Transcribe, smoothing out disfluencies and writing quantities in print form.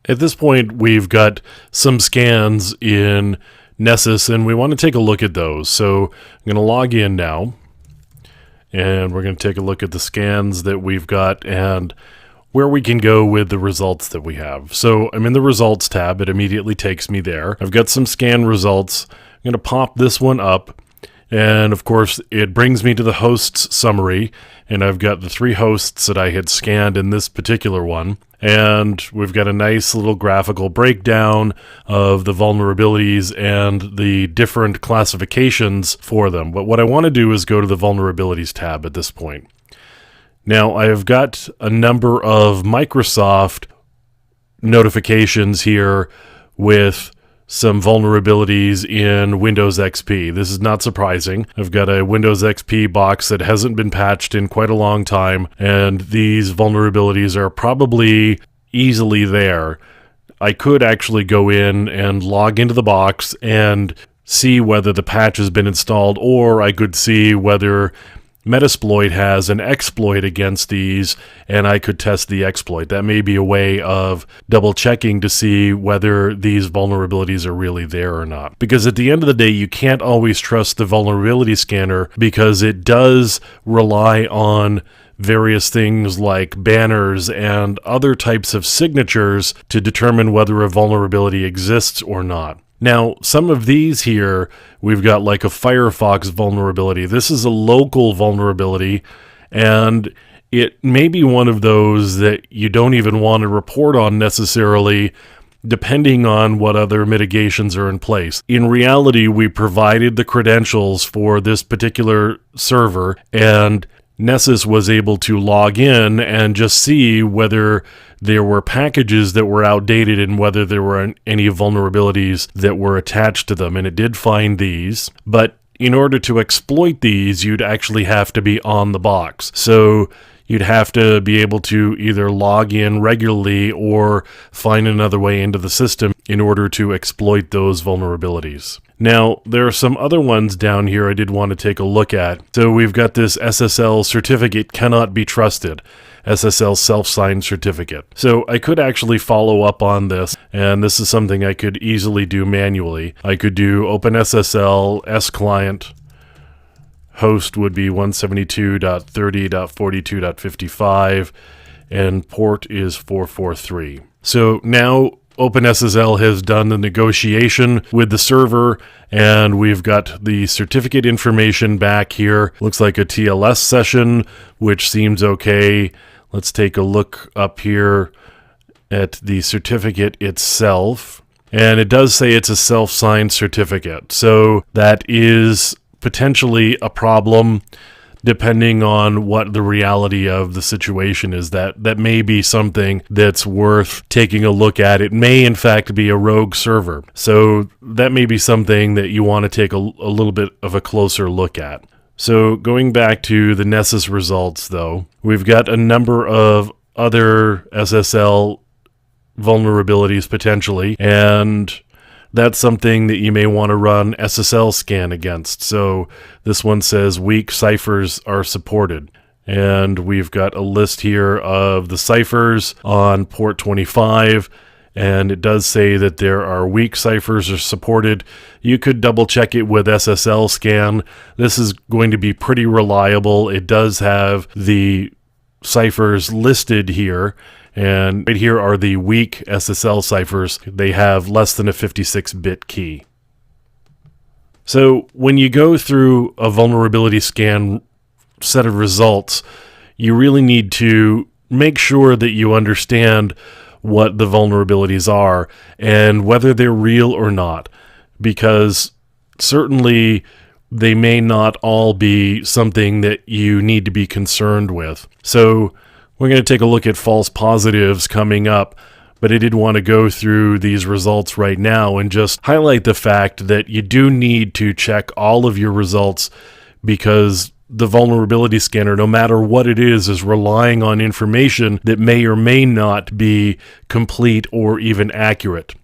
At this point, we've got some scans in Nessus, and we want to take a look at those. So I'm going to log in now, and we're going to take a look at the scans that we've got and where we can go with the results that we have. So I'm in the results tab. It immediately takes me there. I've got some scan results. I'm going to pop this one up. And of course, it brings me to the hosts summary, and I've got the 3 hosts that I had scanned in this particular one. And we've got a nice little graphical breakdown of the vulnerabilities and the different classifications for them. But what I want to do is go to the vulnerabilities tab at this point. Now, I've got a number of Microsoft notifications here with some vulnerabilities in Windows XP. This is not surprising. I've got a Windows XP box that hasn't been patched in quite a long time, and these vulnerabilities are probably easily there. I could actually go in and log into the box and see whether the patch has been installed, or I could see whether Metasploit has an exploit against these, and I could test the exploit. That may be a way of double checking to see whether these vulnerabilities are really there or not. Because at the end of the day, you can't always trust the vulnerability scanner because it does rely on various things like banners and other types of signatures to determine whether a vulnerability exists or not. Now, some of these here, we've got like a Firefox vulnerability. This is a local vulnerability, and it may be one of those that you don't even want to report on necessarily, depending on what other mitigations are in place. In reality, we provided the credentials for this particular server, and Nessus was able to log in and just see whether there were packages that were outdated and whether there were any vulnerabilities that were attached to them. And it did find these, but in order to exploit these, you'd actually have to be on the box. So you'd have to be able to either log in regularly or find another way into the system in order to exploit those vulnerabilities. Now, there are some other ones down here I did want to take a look at. So we've got this SSL certificate cannot be trusted. SSL self-signed certificate. So I could actually follow up on this, and this is something I could easily do manually. I could do OpenSSL S-client. Host would be 172.30.42.55, and port is 443. So now OpenSSL has done the negotiation with the server, and we've got the certificate information back here. Looks like a TLS session, which seems okay. Let's take a look up here at the certificate itself. And it does say it's a self-signed certificate. So that is potentially a problem depending on what the reality of the situation is. That may be something that's worth taking a look at. It may in fact be a rogue server. So that may be something that you want to take a little bit of a closer look at. So going back to the Nessus results though, we've got a number of other SSL vulnerabilities potentially, and that's something that you may want to run SSL scan against. So this one says weak ciphers are supported. And we've got a list here of the ciphers on port 25. And it does say that there are weak ciphers are supported. You could double check it with SSL scan. This is going to be pretty reliable. It does have the ciphers listed here. And right here are the weak SSL ciphers. They have less than a 56-bit key. So when you go through a vulnerability scan set of results, you really need to make sure that you understand what the vulnerabilities are and whether they're real or not, because certainly they may not all be something that you need to be concerned with. So we're going to take a look at false positives coming up, but I did want to go through these results right now and just highlight the fact that you do need to check all of your results, because the vulnerability scanner, no matter what it is relying on information that may or may not be complete or even accurate.